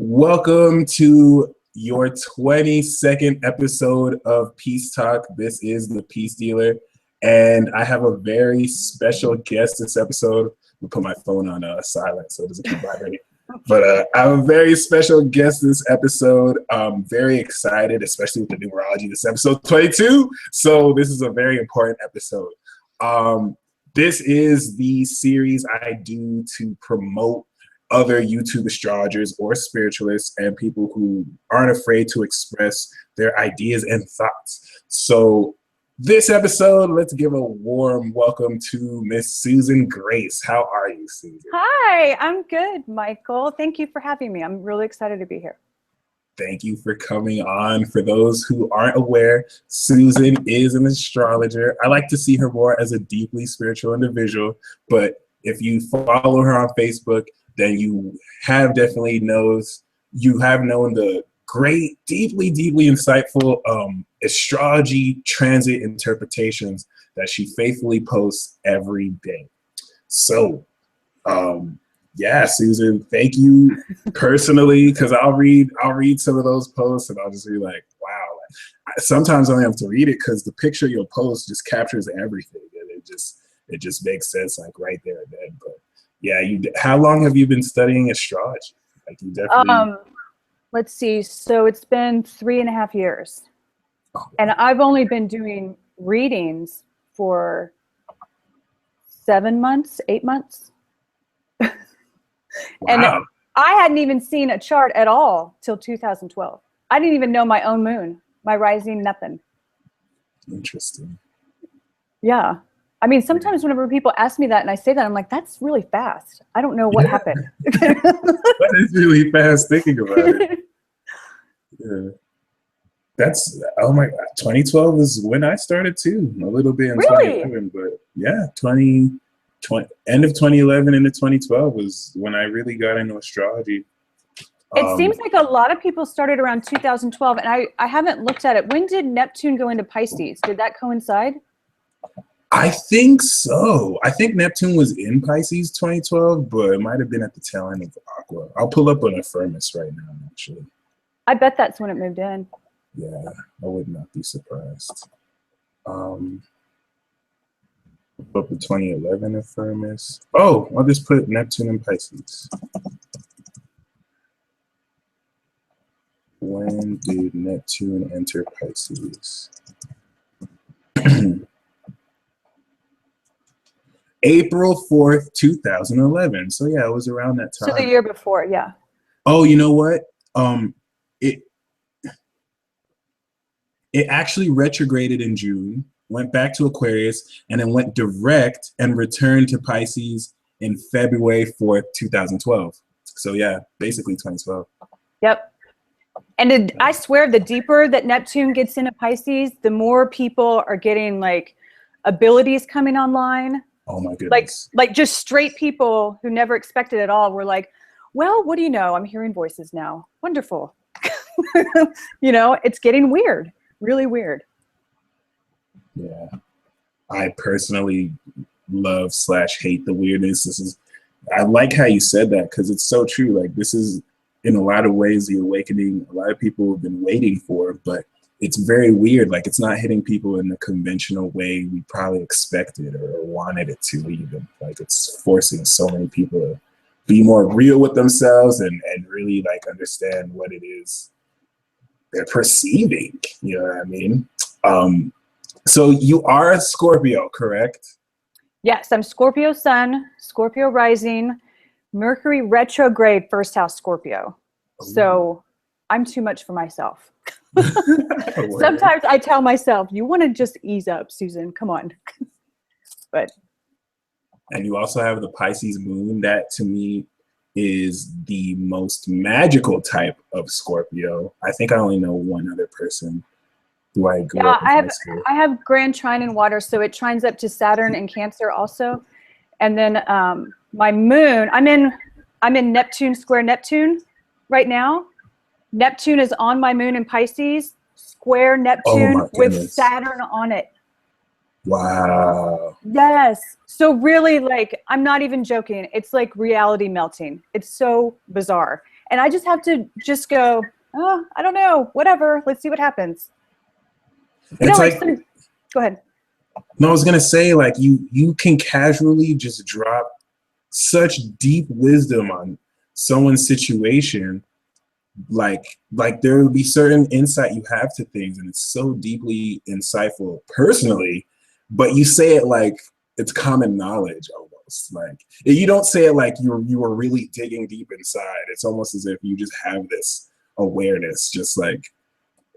Welcome to your 22nd episode of Peace Talk. This is the Peace Dealer, and I have a very special guest this episode. I'll put my phone on silent so it doesn't keep vibrating. But I have a very special guest this episode. I'm very excited, especially with the numerology. This episode 22, so this is a very important episode. This is the series I do to promote other YouTube astrologers or spiritualists and people who aren't afraid to express their ideas and thoughts. So this episode, let's give a warm welcome to Miss Susan Grace. How are you, Susan? Hi, I'm good, Michael. Thank you for having me. I'm really excited to be here. Thank you for coming on. For those who aren't aware, Susan is an astrologer. I like to see her more as a deeply spiritual individual, but if you follow her on Facebook, then you have definitely known the great, deeply insightful astrology transit interpretations that she faithfully posts every day. So, yeah, Susan, thank you personally, because I'll read some of those posts and I'll just be like, wow. Sometimes I only have to read it because the picture you'll post just captures everything, and it just makes sense like right there and then. But yeah, how long have you been studying astrology? Like you definitely. Let's see. So it's been 3.5 years, and I've only been doing readings for 7 months, 8 months. Wow. And I hadn't even seen a chart at all till 2012. I didn't even know my own moon, my rising, nothing. Interesting. Yeah. I mean, sometimes whenever people ask me that and I say that, I'm like, that's really fast. I don't know what happened. That is really fast thinking about it. Yeah. That's, oh my God, 2012 is when I started too, a little bit in Really? 2011, but yeah, end of 2011 into 2012 was when I really got into astrology. It seems like a lot of people started around 2012, and I haven't looked at it. When did Neptune go into Pisces? Did that coincide? I think so. I think Neptune was in Pisces 2012, but it might have been at the tail end of Aqua. I'll pull up an Affirmus right now, actually. I bet that's when it moved in. Yeah, I would not be surprised. Up the 2011 Affirmus. Oh, I'll just put Neptune in Pisces. When did Neptune enter Pisces? April 4th, 2011. So yeah, it was around that time. So the year before, yeah. Oh, you know what? It actually retrograded in June, went back to Aquarius, and then went direct and returned to Pisces in February 4th, 2012. So yeah, basically 2012. Yep. And I swear, the deeper that Neptune gets into Pisces, the more people are getting like abilities coming online. Oh my goodness. Like just straight people who never expected it at all were like, well, what do you know? I'm hearing voices now. Wonderful. You know, it's getting weird, really weird. Yeah. I personally love / hate the weirdness. I like how you said that, because it's so true. Like, this is in a lot of ways the awakening a lot of people have been waiting for, but it's very weird. Like, it's not hitting people in the conventional way we probably expected or wanted it to even. Like, it's forcing so many people to be more real with themselves and really like understand what it is they're perceiving. You know what I mean? So you are a Scorpio, correct? Yes, I'm Scorpio Sun, Scorpio rising, Mercury retrograde, first house Scorpio. Ooh. So I'm too much for myself. Sometimes I tell myself, you want to just ease up, Susan, come on. And you also have the Pisces moon. That to me is the most magical type of Scorpio. I think I only know one other person who I grew up with. I have Grand Trine in water, so it trines up to Saturn and Cancer also. And then my moon, I'm in Neptune square Neptune right now. Neptune is on my moon in Pisces, square Neptune with Saturn on it. Wow. Yes. So really, like, I'm not even joking. It's like reality melting. It's so bizarre. And I just have to just go, oh, I don't know, whatever. Let's see what happens. It's Go ahead. No, I was gonna say, like, you can casually just drop such deep wisdom on someone's situation. Like there will be certain insight you have to things, and it's so deeply insightful personally, but you say it like it's common knowledge almost. Like you don't say it like you were really digging deep inside. It's almost as if you just have this awareness, just like,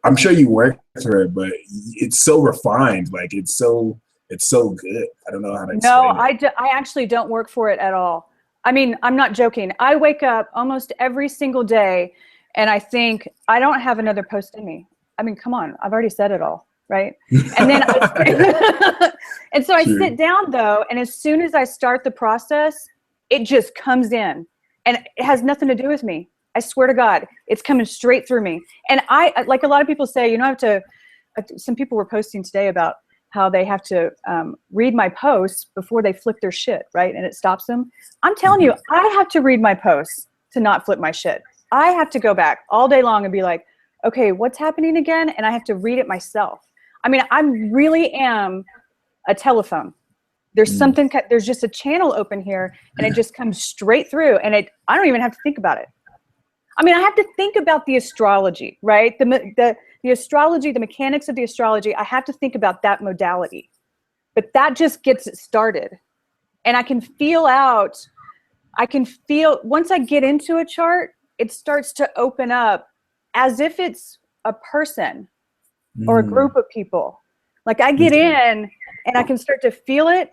I'm sure you work for it, but it's so refined. Like it's so good. I don't know how to explain it. I actually don't work for it at all. I mean, I'm not joking. I wake up almost every single day and I think, I don't have another post in me. I mean, come on, I've already said it all, right? And then and so I sit down though, and as soon as I start the process, it just comes in, and it has nothing to do with me. I swear to God, it's coming straight through me. And I, like a lot of people say, you know, I have to, some people were posting today about how they have to read my posts before they flip their shit, right? And it stops them. I'm telling you, I have to read my posts to not flip my shit. I have to go back all day long and be like, okay, what's happening again? And I have to read it myself. I mean, I really am a telephone. There's something, there's just a channel open here, and it just comes straight through, and I don't even have to think about it. I mean, I have to think about the astrology, right? The astrology, the mechanics of the astrology, I have to think about that modality. But that just gets it started. And I can feel, once I get into a chart, it starts to open up as if it's a person or a group of people. Like I get in and I can start to feel it,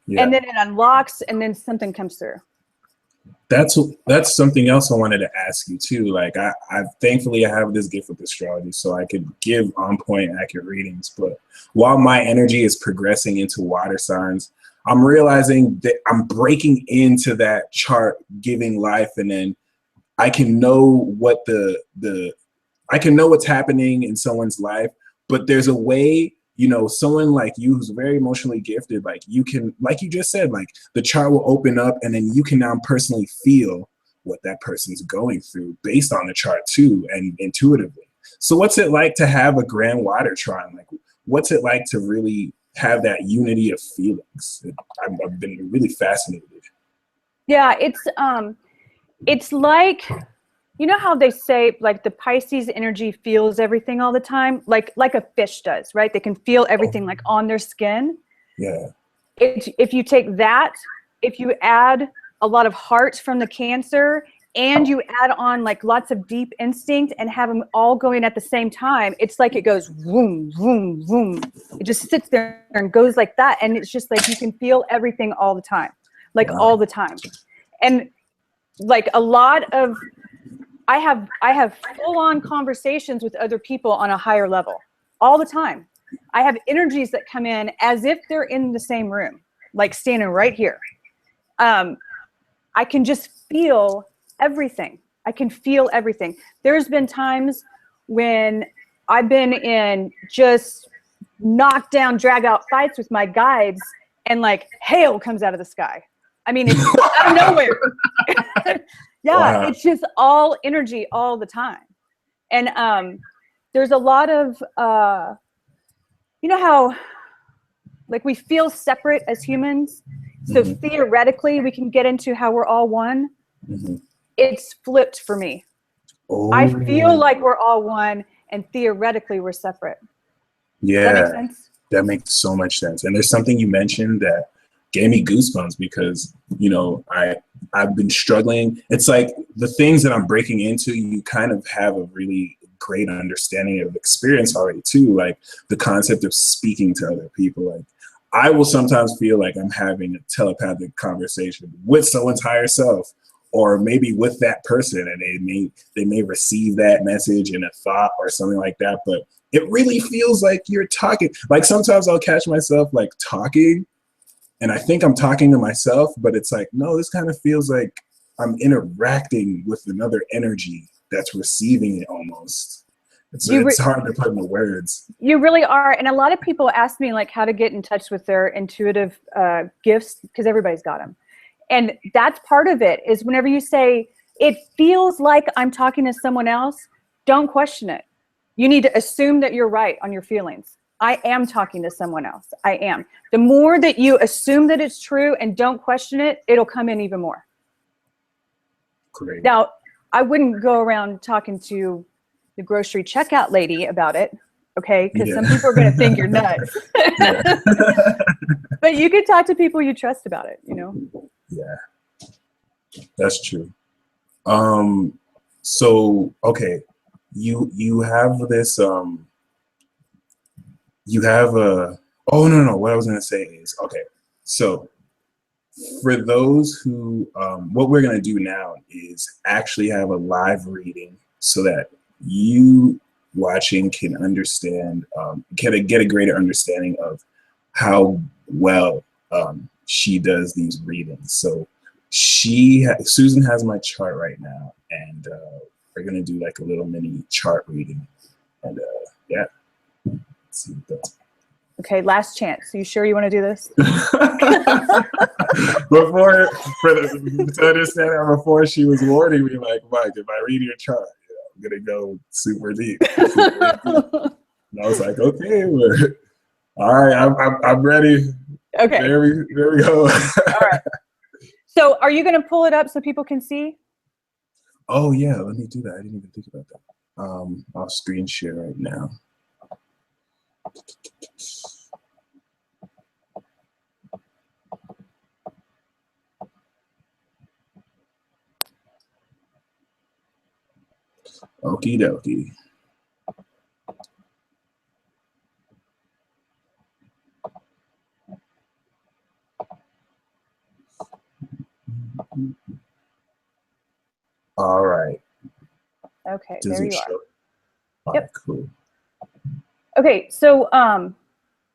and then it unlocks, and then something comes through. That's something else I wanted to ask you too. Like I thankfully I have this gift with astrology, so I could give on point accurate readings. But while my energy is progressing into water signs, I'm realizing that I'm breaking into that chart giving life, and then I can know what I can know what's happening in someone's life. But there's a way, you know, someone like you who's very emotionally gifted, like you can, like you just said, like the chart will open up, and then you can now personally feel what that person's going through based on the chart too, and intuitively. So what's it like to have a grand water trine? Like what's it like to really have that unity of feelings? I've been really fascinated. Yeah, it's like, you know how they say like the Pisces energy feels everything all the time, like a fish does, right? They can feel everything like on their skin. Yeah. If you take that, if you add a lot of heart from the Cancer, and you add on like lots of deep instinct and have them all going at the same time, it's like it goes vroom, vroom, vroom. It just sits there and goes like that. And it's just like you can feel everything all the time, like all the time. And like a lot of, I have full-on conversations with other people on a higher level all the time. I have energies that come in as if they're in the same room, like standing right here. I can just feel everything. I can feel everything. There's been times when I've been in just knock down, drag out fights with my guides, and like hail comes out of the sky. I mean, it's out of nowhere. Yeah, wow. It's just all energy all the time. And there's a lot of, you know how like we feel separate as humans? So theoretically, we can get into how we're all one. It's flipped for me. Oh. I feel like we're all one, and theoretically, we're separate. Yeah, does that make sense? That makes so much sense. And there's something you mentioned that gave me goosebumps because, you know, I've been struggling. It's like the things that I'm breaking into, you kind of have a really great understanding of experience already too, like the concept of speaking to other people. Like I will sometimes feel like I'm having a telepathic conversation with someone's higher self, or maybe with that person, and they may receive that message in a thought or something like that. But it really feels like you're talking. Like sometimes I'll catch myself like talking, and I think I'm talking to myself, but it's like, no, this kind of feels like I'm interacting with another energy that's receiving it almost. It's hard to put into words. You really are. And a lot of people ask me like how to get in touch with their intuitive gifts, because everybody's got them. And that's part of it, is whenever you say, it feels like I'm talking to someone else, don't question it. You need to assume that you're right on your feelings. I am talking to someone else. I am. The more that you assume that it's true and don't question it, it'll come in even more. Great. Now, I wouldn't go around talking to the grocery checkout lady about it, okay? Because some people are going to think you're nuts. But you can talk to people you trust about it, you know? Yeah, that's true. So, okay, you have this, you have a, oh, no, what I was going to say is, okay, so for those who, what we're going to do now is actually have a live reading so that you watching can understand, get a greater understanding of how well she does these readings. So Susan has my chart right now, and we're going to do like a little mini chart reading. And yeah, let's see what that's. Okay, last chance. Are you sure you want to do this? Before, to understand that, before she was warning me, like, Mike, if I read your chart, I'm gonna go super deep. And I was like, okay, all right, I'm ready. Okay. There we go. All right. So, are you going to pull it up so people can see? Oh yeah, let me do that. I didn't even think about that. I'll screen share right now. Okie dokie. All right. Okay, Does there it you are. show? All Yep. right, cool. Okay, so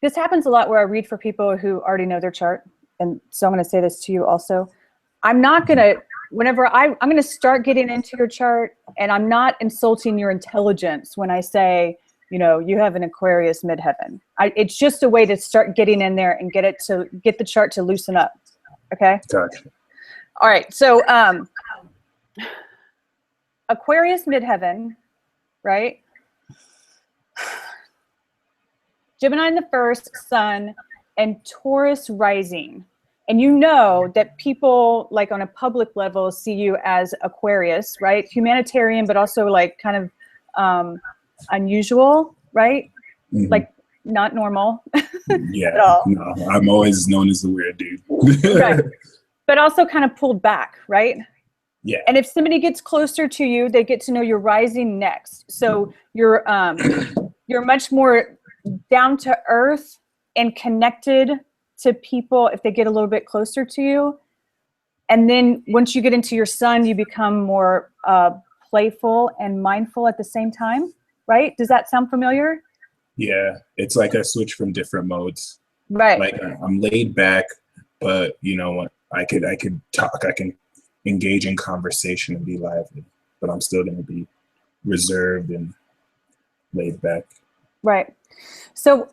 this happens a lot where I read for people who already know their chart. And so I'm going to say this to you also. I'm not going to, I'm going to start getting into your chart, and I'm not insulting your intelligence when I say, you know, you have an Aquarius midheaven. It's just a way to start getting in there and get the chart to loosen up. Okay? Gotcha. All right, so Aquarius midheaven, right? Gemini in the first, Sun, and Taurus rising. And you know that people, like on a public level, see you as Aquarius, right? Humanitarian, but also like kind of unusual, right? Mm-hmm. Like not normal. Yeah, at all. no, I'm always known as the weird dude. Right. But also kind of pulled back, right? Yeah. And if somebody gets closer to you, they get to know you're rising next. So you're much more down to earth and connected to people if they get a little bit closer to you. And then once you get into your sun, you become more playful and mindful at the same time, right? Does that sound familiar? Yeah, it's like I switch from different modes. Right. Like I'm laid back, but you know, I could talk, I can engage in conversation and be lively, but I'm still going to be reserved and laid back. Right. So,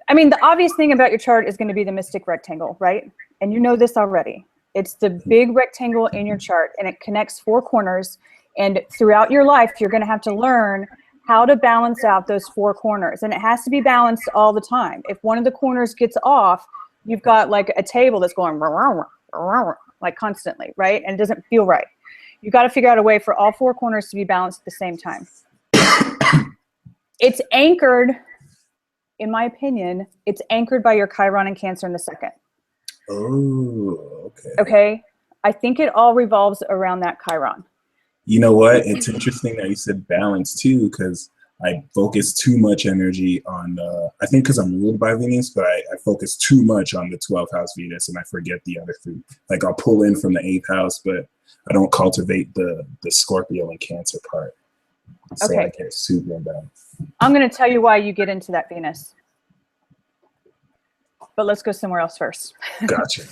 I mean, the obvious thing about your chart is going to be the mystic rectangle, right? And you know this already. It's the big rectangle in your chart, and it connects 4 corners. And throughout your life, you're going to have to learn how to balance out those 4 corners. And it has to be balanced all the time. If one of the corners gets off, you've got like a table that's going like constantly, right? And it doesn't feel right. You've got to figure out a way for all 4 corners to be balanced at the same time. It's anchored, in my opinion, it's anchored by your Chiron and Cancer in the second. Oh, okay. Okay. I think it all revolves around that Chiron. You know what? It's interesting that you said balance too, because I focus too much energy on, I think because I'm ruled by Venus, but I focus too much on the 12th house Venus and I forget the other 3. Like I'll pull in from the 8th house, but I don't cultivate the Scorpio and Cancer part. So Okay. I get super imbalanced. I'm going to tell you why you get into that Venus. But let's go somewhere else first. Gotcha.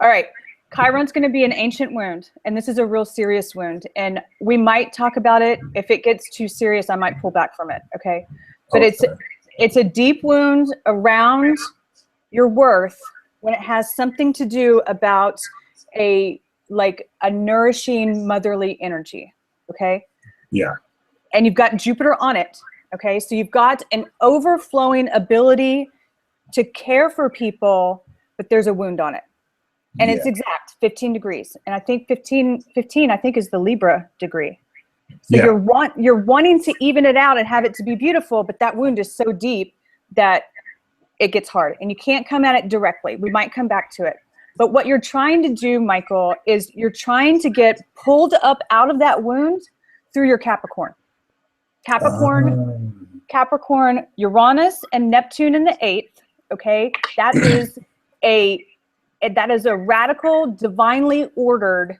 All right. Chiron's going to be an ancient wound, and this is a real serious wound. And we might talk about it. If it gets too serious, I might pull back from it. Okay. But it's a deep wound around your worth when it has something to do about a like a nourishing motherly energy. Okay. Yeah. And you've got Jupiter on it. Okay. So you've got an overflowing ability to care for people, but there's a wound on it. And it's exact 15 degrees. And I think 15 I think is the Libra degree. So you're wanting to even it out and have it to be beautiful, but that wound is so deep that it gets hard and you can't come at it directly. We might come back to it. But what you're trying to do, Michael, is you're trying to get pulled up out of that wound through your Capricorn. Capricorn, Uranus and Neptune in the 8th, okay? That is a radical, divinely ordered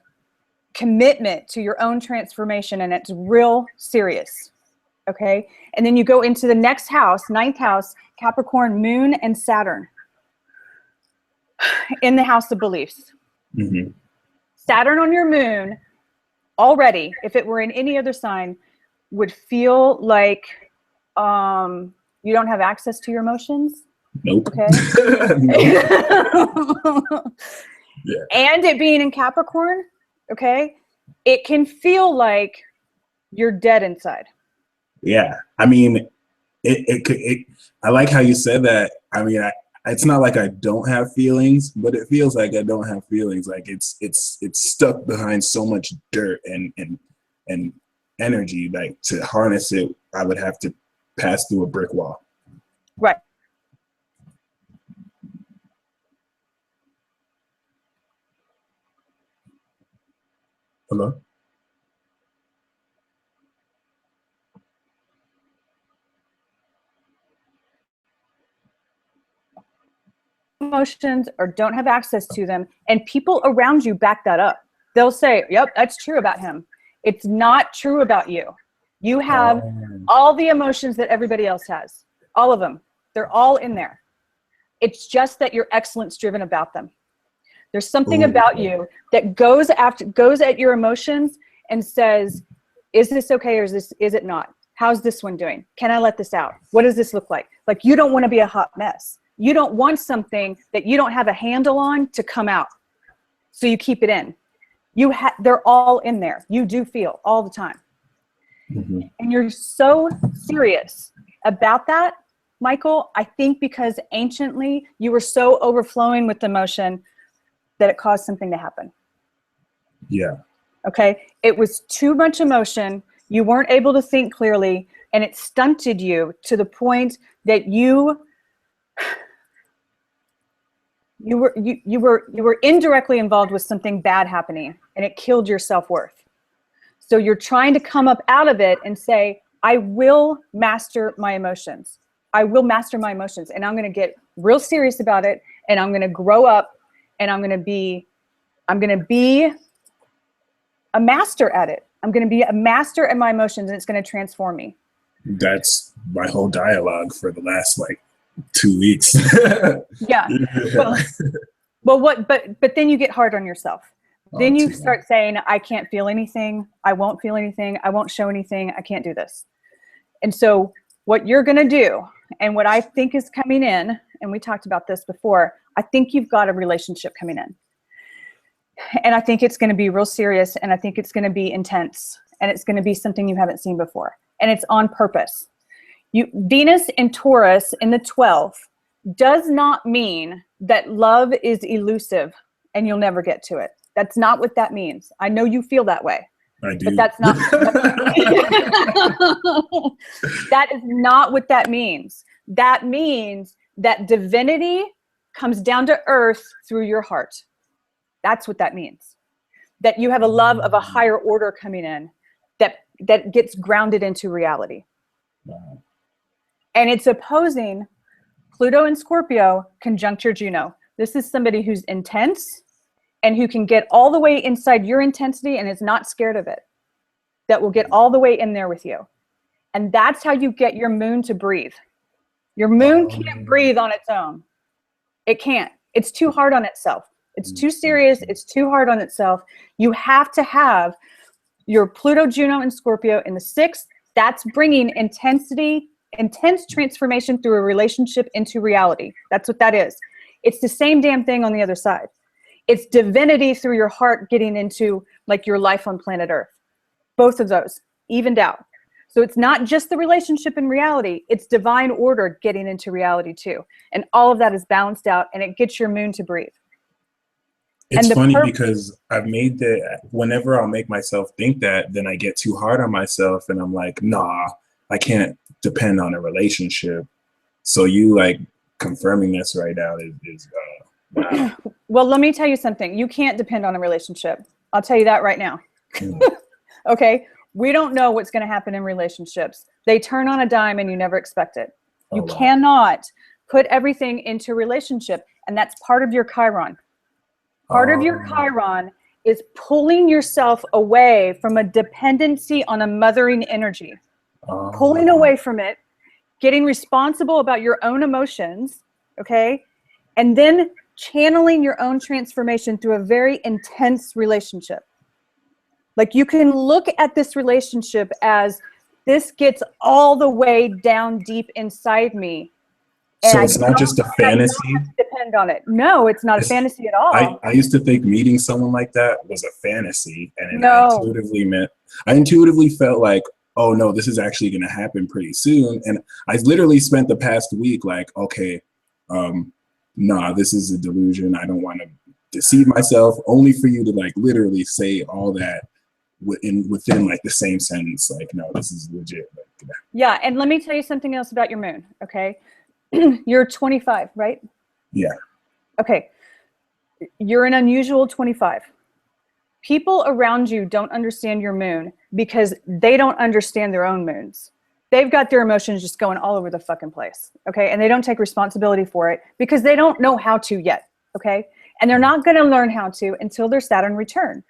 commitment to your own transformation, and it's real serious, okay? And then you go into the next house, 9th house, Capricorn, Moon, and Saturn in the house of beliefs. Mm-hmm. Saturn on your moon already, if it were in any other sign, would feel like you don't have access to your emotions. Nope. Okay. Nope. Yeah. And it being in Capricorn, okay, it can feel like you're dead inside. Yeah. I mean, I like how you said that. I mean, it's not like I don't have feelings, but it feels like I don't have feelings. Like it's stuck behind so much dirt and energy. Like to harness it, I would have to pass through a brick wall. Right. Hello? Emotions or don't have access to them, and people around you back that up. They'll say, yep, that's true about him. It's not true about you. You have all the emotions that everybody else has, all of them. They're all in there. It's just that you're excellence driven about them. There's something about you that goes at your emotions and says, is this okay or is it not? How's this one doing? Can I let this out? What does this look like? Like, you don't want to be a hot mess. You don't want something that you don't have a handle on to come out. So you keep it in. They're all in there. You do feel all the time. Mm-hmm. And you're so serious about that, Michael, I think because anciently you were so overflowing with emotion that it caused something to happen. Yeah. Okay. It was too much emotion. You weren't able to think clearly, and it stunted you to the point that you were indirectly involved with something bad happening, and it killed your self-worth. So you're trying to come up out of it and say, I will master my emotions. I will master my emotions, and I'm going to get real serious about it, and I'm going to grow up, and I'm going to be a master at it. I'm going to be a master at my emotions, and it's going to transform me. That's my whole dialogue for the last 2 weeks. Yeah. But then you get hard on yourself. Then you start saying, I can't feel anything. I won't feel anything. I won't show anything. I can't do this. And so what you're going to do, and what I think is coming in, and we talked about this before, I think you've got a relationship coming in. And I think it's going to be real serious, and I think it's going to be intense, and it's going to be something you haven't seen before. And it's on purpose. Venus in Taurus in the 12th does not mean that love is elusive and you'll never get to it. That's not what that means. I know you feel that way. I do. But that's not. That is not what that means. That means that divinity comes down to earth through your heart. That's what that means. That you have a love of a higher order coming in that gets grounded into reality. Wow. And it's opposing Pluto and Scorpio conjunct your Juno. This is somebody who's intense and who can get all the way inside your intensity and is not scared of it. That will get all the way in there with you. And that's how you get your moon to breathe. Your moon can't breathe on its own. It can't. It's too hard on itself. It's too serious. It's too hard on itself. You have to have your Pluto, Juno, and Scorpio in the 6th. That's bringing intensity, intense transformation through a relationship into reality. That's what that is. It's the same damn thing on the other side. It's divinity through your heart getting into like your life on planet Earth. Both of those evened out. So it's not just the relationship in reality, it's divine order getting into reality too. And all of that is balanced out, and it gets your moon to breathe. It's funny because I've made that whenever I'll make myself think that, then I get too hard on myself and I'm like, nah, I can't depend on a relationship. So you like confirming this right now is wow. Well, let me tell you something. You can't depend on a relationship. I'll tell you that right now. Okay. We don't know what's going to happen in relationships. They turn on a dime and you never expect it. You cannot put everything into relationship. And that's part of your Chiron. Part of your Chiron is pulling yourself away from a dependency on a mothering energy. Pulling away from it, getting responsible about your own emotions, okay? And then channeling your own transformation through a very intense relationship. Like you can look at this relationship as this gets all the way down deep inside me. So it's not just a fantasy? I don't have to depend on it. No, it's not a fantasy at all. I used to think meeting someone like that was a fantasy. And I intuitively felt like, oh no, this is actually going to happen pretty soon. And I literally spent the past week like, okay, nah, this is a delusion. I don't want to deceive myself, only for you to like literally say all that within like the same sentence. Like, no, this is legit. Like, yeah. And let me tell you something else about your moon. Okay. You're 25, right? Yeah. Okay. You're an unusual 25. People around you don't understand your moon because they don't understand their own moons. They've got their emotions just going all over the fucking place. Okay. And they don't take responsibility for it because they don't know how to yet. Okay. And they're not going to learn how to until their Saturn return.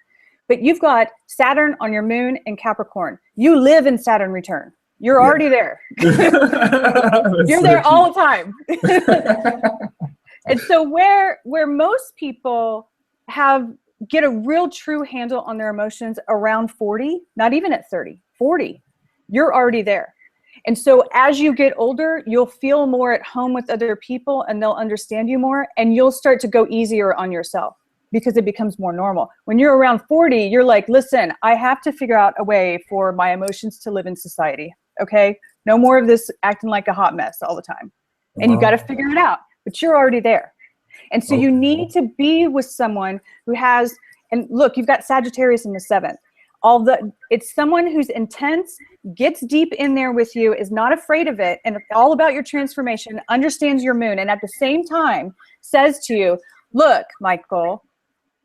But you've got Saturn on your moon in Capricorn. You live in Saturn return. You're already there. You're there all the time. And so where most people get a real true handle on their emotions around 40, not even at 30, 40, you're already there. And so as you get older, you'll feel more at home with other people and they'll understand you more, and you'll start to go easier on yourself because it becomes more normal. When you're around 40, you're like, listen, I have to figure out a way for my emotions to live in society. Okay. No more of this acting like a hot mess all the time. And you got to figure it out, but you're already there. And so you need to be with someone who has, and look, you've got Sagittarius in the 7th. It's someone who's intense, gets deep in there with you, is not afraid of it, and all about your transformation, understands your moon, and at the same time says to you, look, Michael,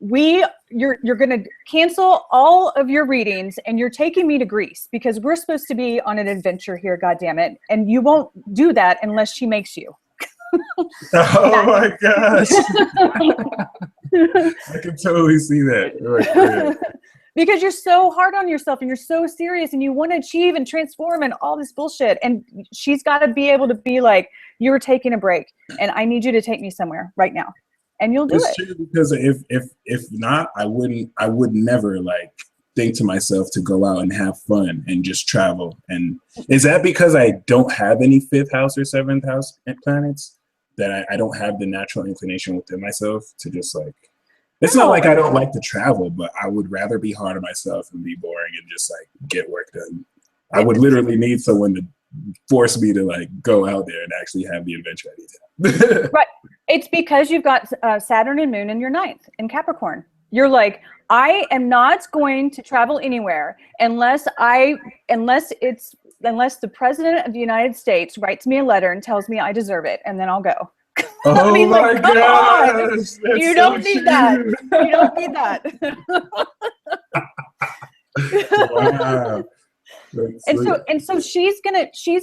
you're going to cancel all of your readings and you're taking me to Greece because we're supposed to be on an adventure here, goddammit, and you won't do that unless she makes you. Oh my gosh. I can totally see that. Because you're so hard on yourself and you're so serious and you want to achieve and transform and all this bullshit. And she's got to be able to be like, you're taking a break and I need you to take me somewhere right now. And you'll do it. True, because if not, I would never like think to myself to go out and have fun and just travel. And is that because I don't have any 5th house or 7th house planets, that I don't have the natural inclination within myself to just like, it's not like I don't like to travel, but I would rather be hard on myself and be boring and just like get work done. I would literally need someone to force me to like go out there and actually have the adventure I need to have. Right. It's because you've got Saturn and Moon in your 9th in Capricorn. You're like, I am not going to travel anywhere unless the President of the United States writes me a letter and tells me I deserve it, and then I'll go. Oh my gosh! You don't need that. You don't need that. Wow. And so she's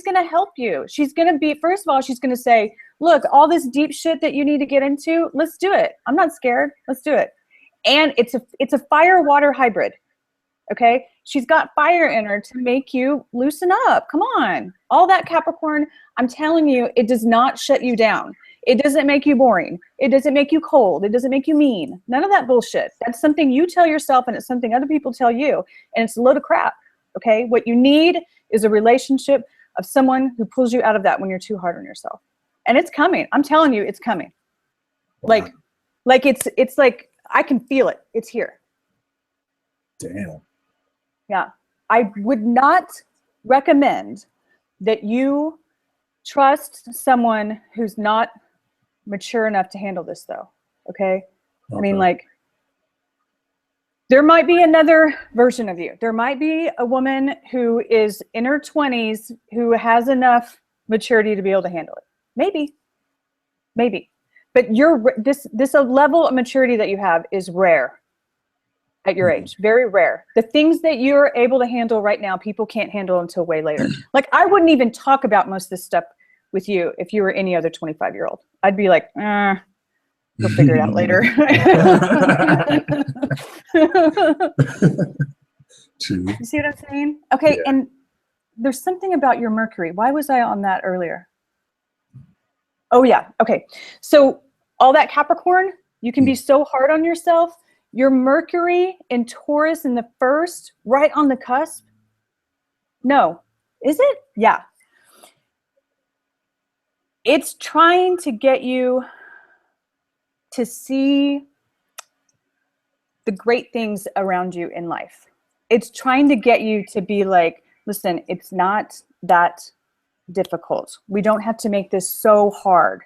gonna help you. She's gonna be, first of all, she's gonna say, look, all this deep shit that you need to get into, let's do it. I'm not scared. Let's do it. And it's a fire-water hybrid. Okay? She's got fire in her to make you loosen up. Come on. All that Capricorn, I'm telling you, it does not shut you down. It doesn't make you boring. It doesn't make you cold. It doesn't make you mean. None of that bullshit. That's something you tell yourself and it's something other people tell you. And it's a load of crap. Okay? What you need is a relationship of someone who pulls you out of that when you're too hard on yourself. And it's coming. I'm telling you, it's coming. Wow. Like it's like I can feel it. It's here. Damn. Yeah. I would not recommend that you trust someone who's not mature enough to handle this, though. Okay? I mean, like, there might be another version of you. There might be a woman who is in her 20s who has enough maturity to be able to handle it. Maybe. But this a level of maturity that you have is rare at your age. Very rare. The things that you're able to handle right now, people can't handle until way later. Like, I wouldn't even talk about most of this stuff with you if you were any other 25-year-old. I'd be like, we'll figure it out later. True. You see what I'm saying? Okay, Yeah. and there's something about your Mercury. Why was I on that earlier? Oh, yeah. Okay. So all that Capricorn, you can be so hard on yourself. Your Mercury in Taurus in the first, right on the cusp. No. Is it? Yeah. It's trying to get you to see the great things around you in life. It's trying to get you to be like, listen, it's not that difficult. We don't have to make this so hard.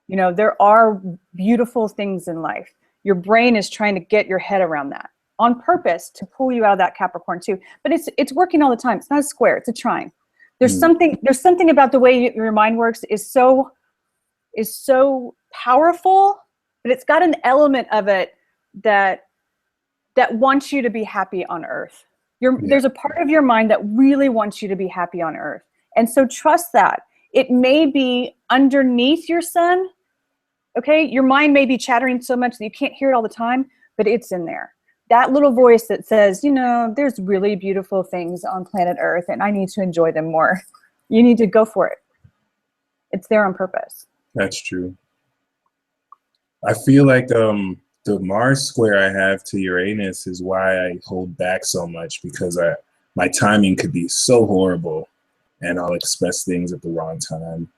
You know, there are beautiful things in life. Your brain is trying to get your head around that on purpose to pull you out of that Capricorn too. But it's working all the time. It's not a square, it's a trine. There's something about the way your mind works is so powerful, but it's got an element of it that wants you to be happy on earth. There's a part of your mind that really wants you to be happy on earth. And so trust that. It may be underneath your sun. Okay, your mind may be chattering so much that you can't hear it all the time, but it's in there. That little voice that says, you know, there's really beautiful things on planet Earth and I need to enjoy them more. You need to go for it. It's there on purpose. That's true. I feel like the Mars square I have to Uranus is why I hold back so much, because my timing could be so horrible and I'll express things at the wrong time.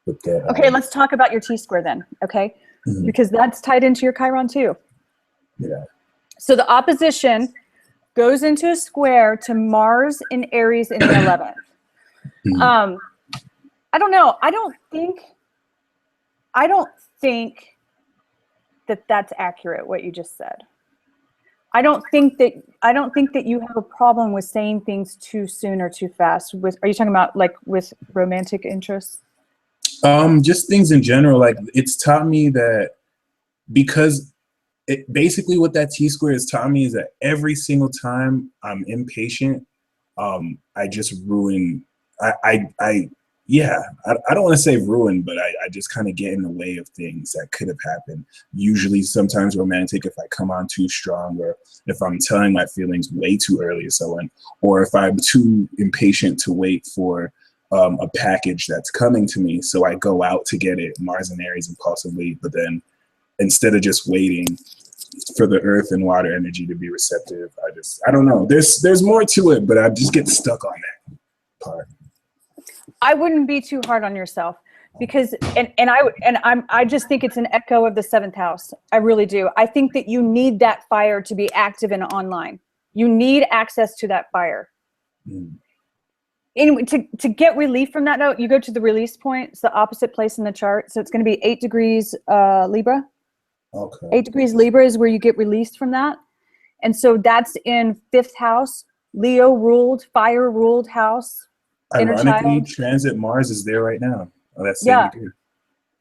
Okay, let's talk about your T-square then, okay? Because that's tied into your Chiron too. Yeah. So the opposition goes into a square to Mars in Aries in the 11th. I don't know. I don't think that that's accurate, what you just said. I don't think that you have a problem with saying things too soon or too fast. Are you talking about like with romantic interests? Just things in general. Like, it's taught me that, because basically what that T-square has taught me is that every single time I'm impatient, I just ruin. I don't want to say ruin, but I just kind of get in the way of things that could have happened. Usually, sometimes romantic, if I come on too strong, or if I'm telling my feelings way too early or so on, or if I'm too impatient to wait for a package that's coming to me, so I go out to get it, Mars and Aries impulsively, but then instead of just waiting for the earth and water energy to be receptive, I don't know. There's more to it, but I just get stuck on that part. I wouldn't be too hard on yourself, because I just think it's an echo of the 7th house. I really do. I think that you need that fire to be active and online. You need access to that fire. Anyway, to get relief from that note, you go to the release point. It's the opposite place in the chart. So it's going to be 8 degrees Libra. Okay. 8 degrees Libra is where you get released from that. And so that's in 5th house, Leo ruled, fire ruled house. Ironically, transit Mars is there right now. Oh, that's degree.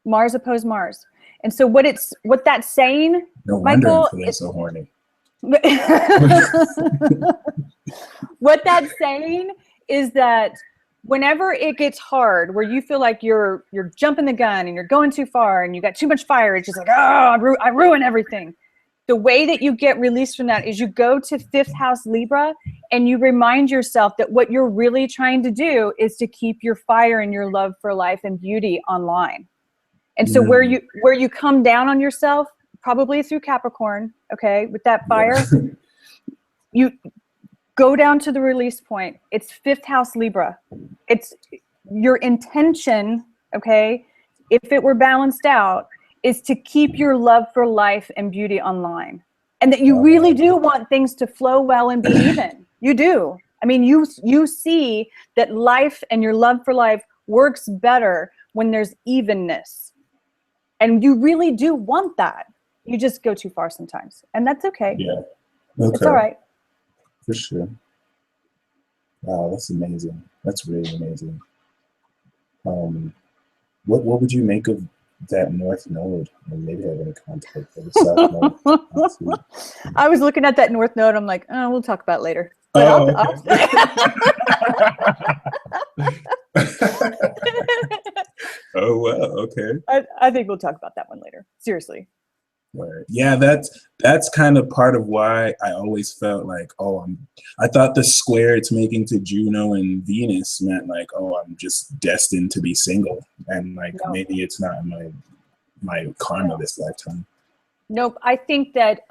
Mars opposed Mars. And so what that's saying, no wonder Michael, I'm feeling so horny. What that's saying is that whenever it gets hard, where you feel like you're jumping the gun and you're going too far and you got too much fire, it's just like, oh, I ruin everything. The way that you get released from that is you go to 5th house Libra and you remind yourself that what you're really trying to do is to keep your fire and your love for life and beauty online. And so where you come down on yourself, probably through Capricorn, okay, with that fire, you go down to the release point. It's 5th house Libra. It's your intention, okay, if it were balanced out, is to keep your love for life and beauty online. And that you really do want things to flow well and be even. You do. I mean, you see that life and your love for life works better when there's evenness. And you really do want that. You just go too far sometimes. And that's okay. Yeah. Okay. It's all right. For sure. Wow, that's amazing. That's really amazing. What would you make of that North Node? Or maybe I have any contact for the South Node. I was looking at that North Node. I'm like, oh, we'll talk about it later. But oh, well, okay. I think we'll talk about that one later. Seriously. Right. Yeah, that's kind of part of why I always felt like, I thought the square it's making to Juno and Venus meant like, I'm just destined to be single, and like maybe it's not my karma this lifetime. Nope. I think that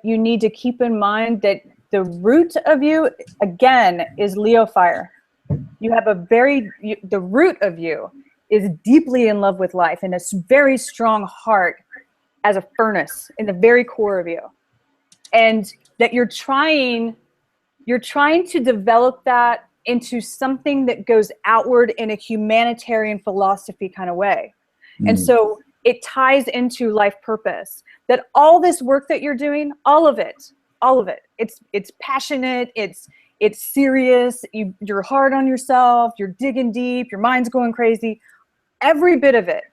you need to keep in mind that the root of you again is Leo fire. You have the root of you is deeply in love with life and a very strong heart as a furnace in the very core of you. And that you're trying to develop that into something that goes outward in a humanitarian philosophy kind of way. And so it ties into life purpose, that all this work that you're doing, all of it, it's passionate, it's serious, you're hard on yourself, you're digging deep, your mind's going crazy. Every bit of it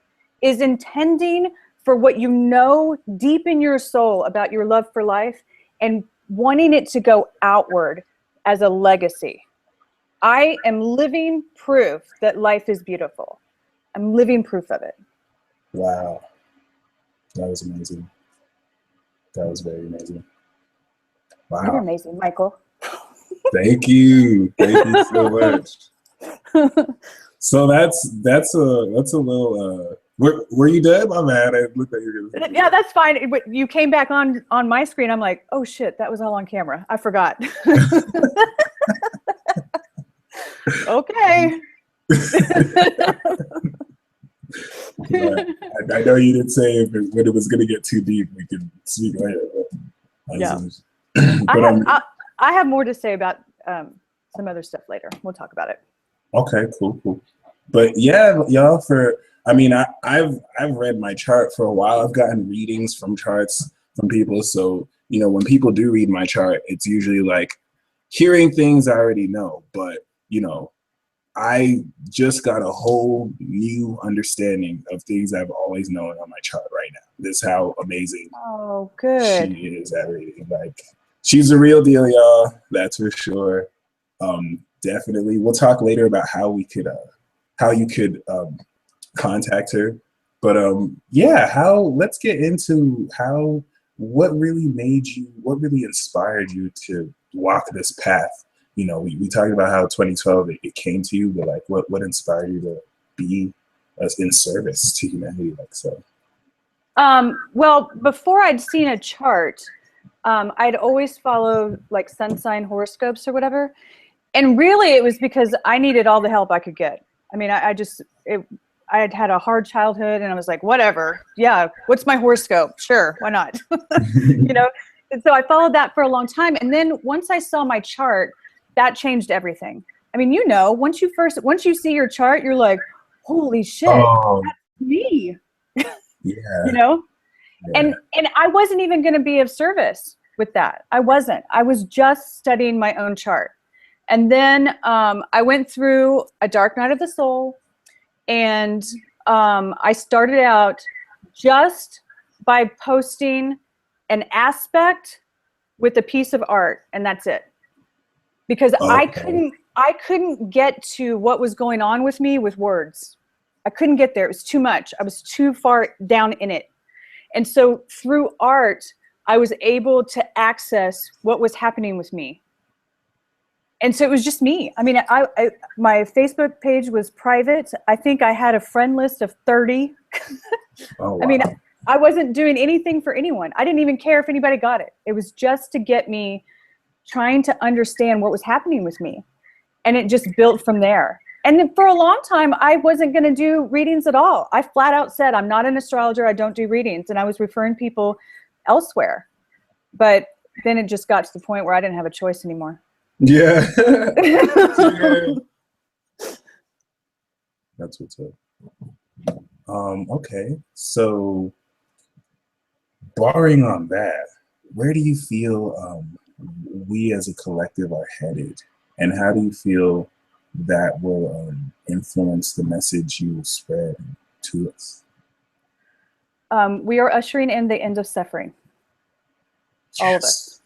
is intending for what you know deep in your soul about your love for life and wanting it to go outward as a legacy. I am living proof that life is beautiful. I'm living proof of it. Wow. That was amazing. That was very amazing. Wow. You're amazing, Michael. Thank you. Thank you so much. So that's a little. Were you dead? My bad. I looked at you. Yeah, that's fine. You came back on my screen. I'm like, oh shit, that was all on camera. I forgot. Okay. I know you didn't say when it was going to get too deep, we could speak later. Yeah. But I have more to say about some other stuff later. We'll talk about it. Okay, cool. But yeah, y'all, I've read my chart for a while. I've gotten readings from charts from people. So, when people do read my chart, it's usually like hearing things I already know. But, I just got a whole new understanding of things I've always known on my chart right now. This is how amazing good. she is at reading. Like, she's the real deal, y'all. That's for sure. Definitely. We'll talk later about how you could contact her. But let's get into what really inspired you to walk this path. We talked about how 2012 it came to you, but like what inspired you to be in service to humanity like so? Well, before I'd seen a chart, I'd always followed like sun sign horoscopes or whatever. And really it was because I needed all the help I could get. I mean, I had had a hard childhood and I was like, whatever. Yeah. What's my horoscope? Sure. Why not? And so I followed that for a long time. And then once I saw my chart, that changed everything. I mean, once you see your chart, you're like, holy shit, that's me. Yeah. Yeah. Yeah. And I wasn't even going to be of service with that. I wasn't. I was just studying my own chart. And then I went through a dark night of the soul, and I started out just by posting an aspect with a piece of art, and that's it. Because I couldn't get to what was going on with me with words. I couldn't get there. It was too much. I was too far down in it. And so through art, I was able to access what was happening with me. And so it was just me. I mean, my Facebook page was private. I think I had a friend list of 30. Oh, wow. I mean, I wasn't doing anything for anyone. I didn't even care if anybody got it. It was just to get me trying to understand what was happening with me. And it just built from there. And then for a long time, I wasn't going to do readings at all. I flat out said, I'm not an astrologer. I don't do readings. And I was referring people elsewhere. But then it just got to the point where I didn't have a choice anymore. Yeah. Yeah. That's what's up. Okay. So barring on that, where do you feel we as a collective are headed? And how do you feel that will influence the message you will spread to us? We are ushering in the end of suffering. Yes. All of us.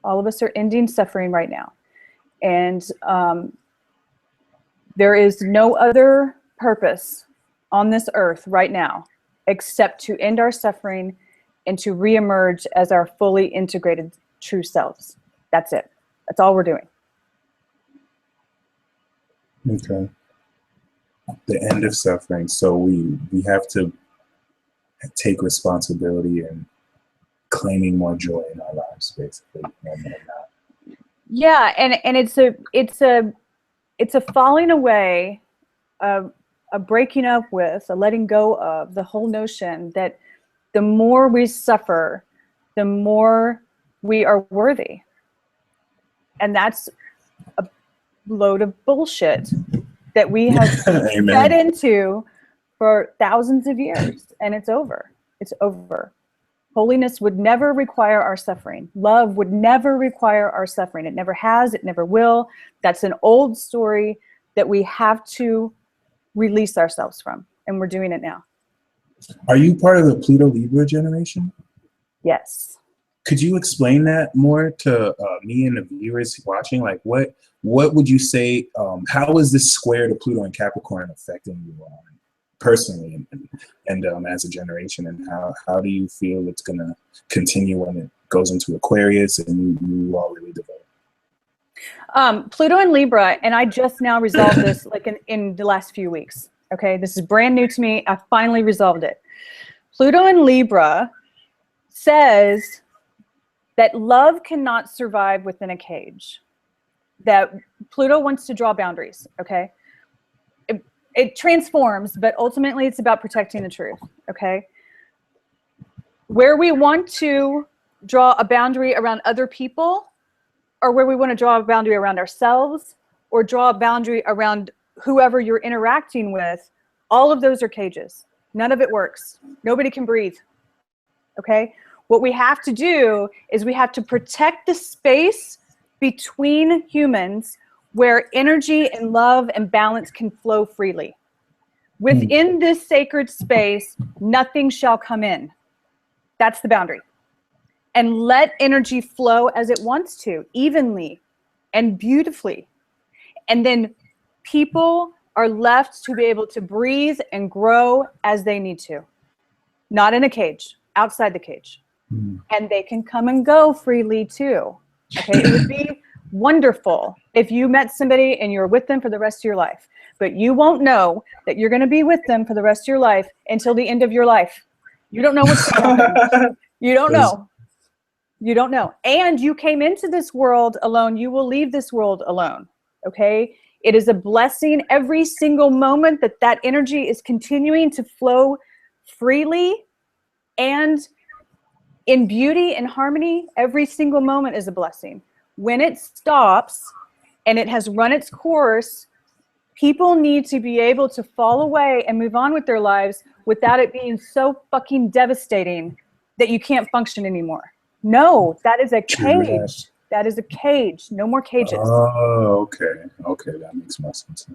All of us are ending suffering right now. And there is no other purpose on this earth right now except to end our suffering and to reemerge as our fully integrated true selves. That's it. That's all we're doing. Okay. The end of suffering. So we have to take responsibility and claiming more joy in our lives, basically. Yeah, and it's a falling away, a breaking up with, a letting go of the whole notion that the more we suffer, the more we are worthy. And that's a load of bullshit that we have fed into for thousands of years, and it's over. It's over. Holiness would never require our suffering. Love would never require our suffering. It never has, it never will. That's an old story that we have to release ourselves from, and we're doing it now. Are you part of the Pluto Libra generation? Yes. Could you explain that more to me and the viewers watching? Like, what would you say? How is this square to Pluto and Capricorn affecting you personally and as a generation? And how do you feel it's going to continue when it goes into Aquarius and you all really develop? Pluto and Libra, and I just now resolved this like in the last few weeks. Okay, this is brand new to me. I finally resolved it. Pluto and Libra says that love cannot survive within a cage. That Pluto wants to draw boundaries, okay? It transforms, but ultimately it's about protecting the truth, okay? Where we want to draw a boundary around other people, or where we want to draw a boundary around ourselves, or draw a boundary around whoever you're interacting with, all of those are cages. None of it works. Nobody can breathe, okay? What we have to do is we have to protect the space between humans where energy and love and balance can flow freely. Within this sacred space, nothing shall come in. That's the boundary. And let energy flow as it wants to, evenly and beautifully. And then people are left to be able to breathe and grow as they need to. Not in a cage, outside the cage. And they can come and go freely too. Okay, it would be wonderful if you met somebody and you're with them for the rest of your life, but you won't know that you're going to be with them for the rest of your life until the end of your life. You don't know what's going to happen. You don't know. You don't know. And you came into this world alone. You will leave this world alone. Okay, it is a blessing every single moment that that energy is continuing to flow freely and in beauty and harmony. Every single moment is a blessing. When it stops and it has run its course, people need to be able to fall away and move on with their lives without it being so fucking devastating that you can't function anymore. No, that is a cage. That is a cage. No more cages. Oh, okay. Okay, that makes more sense.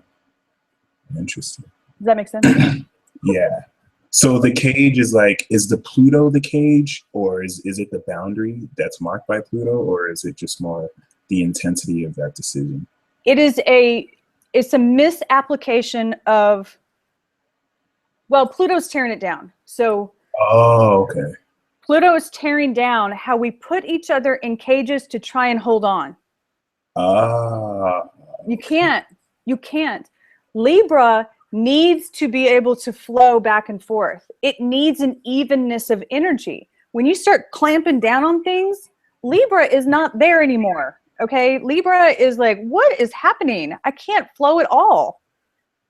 Interesting. Does that make sense? Yeah. So the cage is like, is the Pluto the cage, or is it the boundary that's marked by Pluto, or is it just more the intensity of that decision? It's a misapplication of, well, Pluto's tearing it down. So okay. Pluto is tearing down how we put each other in cages to try and hold on. You can't. Libra needs to be able to flow back and forth. It needs an evenness of energy. When you start clamping down on things, Libra is not there anymore. Okay, Libra is like, what is happening? I can't flow at all.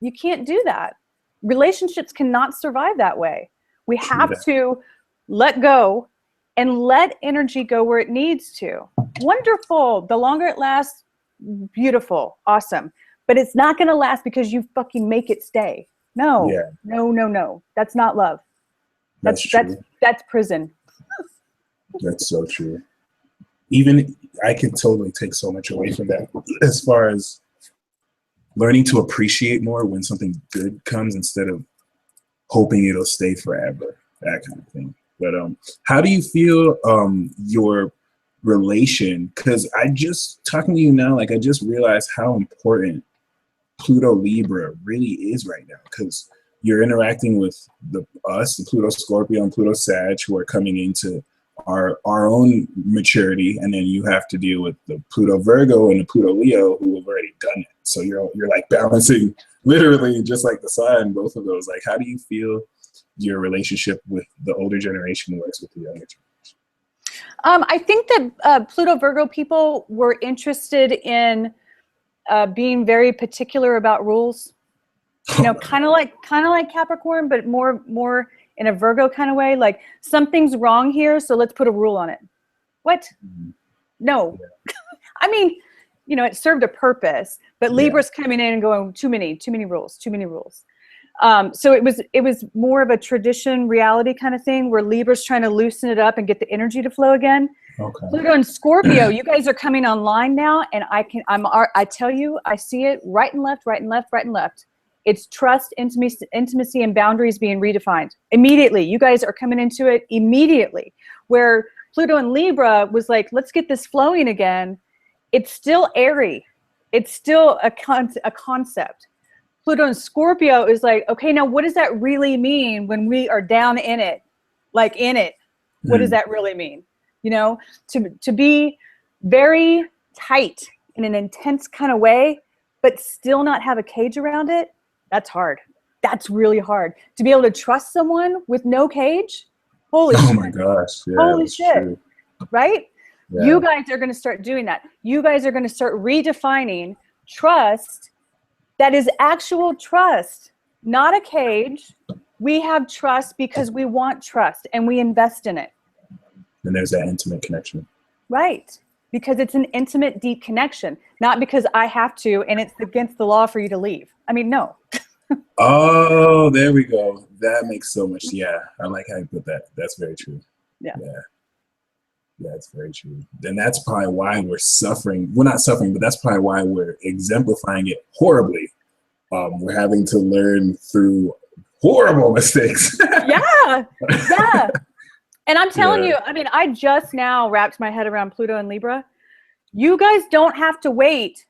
You can't do that. Relationships cannot survive that way. We have to let go and let energy go where it needs to. Wonderful. The longer it lasts, beautiful, awesome. But it's not going to last because you fucking make it stay. No, no. That's not love. That's prison. That's so true. Even I can totally take so much away from that as far as learning to appreciate more when something good comes instead of hoping it'll stay forever, that kind of thing. But how do you feel your relation? Because I just talking to you now, like I just realized how important Pluto Libra really is right now, because you're interacting with the Pluto Scorpio and Pluto Sag, who are coming into our own maturity, and then you have to deal with the Pluto Virgo and the Pluto Leo, who have already done it. So you're like balancing literally just like the sun, both of those. Like, how do you feel your relationship with the older generation works with the younger generation? I think that Pluto Virgo people were interested in being very particular about rules. You know, kind of like Capricorn, but more in a Virgo kind of way. Like, something's wrong here, so let's put a rule on it. What? No. I mean, you know, it served a purpose, but Libra's coming in and going, too many rules. So it was more of a tradition reality kind of thing, where Libra's trying to loosen it up and get the energy to flow again. Okay. Pluto and Scorpio, you guys are coming online now, and I tell you, I see it right and left. It's trust, intimacy, and boundaries being redefined immediately. You guys are coming into it immediately. Where Pluto and Libra was like, let's get this flowing again. It's still airy. It's still a concept. Pluto and Scorpio is like, okay, now what does that really mean when we are down in it? Like, in it. What does that really mean? You know, to be very tight in an intense kind of way, but still not have a cage around it. That's hard. That's really hard. To be able to trust someone with no cage. Holy shit. Oh my gosh. Yeah, holy shit. True. Right? Yeah. You guys are going to start doing that. You guys are going to start redefining trust that is actual trust, not a cage. We have trust because we want trust and we invest in it. And there's that intimate connection. Right. Because it's an intimate, deep connection, not because I have to and it's against the law for you to leave. I mean, no. Oh, there we go. That makes so much. Yeah, I like how you put that. That's very true. Yeah, it's very true. And that's probably why we're suffering. We're not suffering, but that's probably why we're exemplifying it horribly. We're having to learn through horrible mistakes. Yeah. And I'm telling you, I mean, I just now wrapped my head around Pluto and Libra. You guys don't have to wait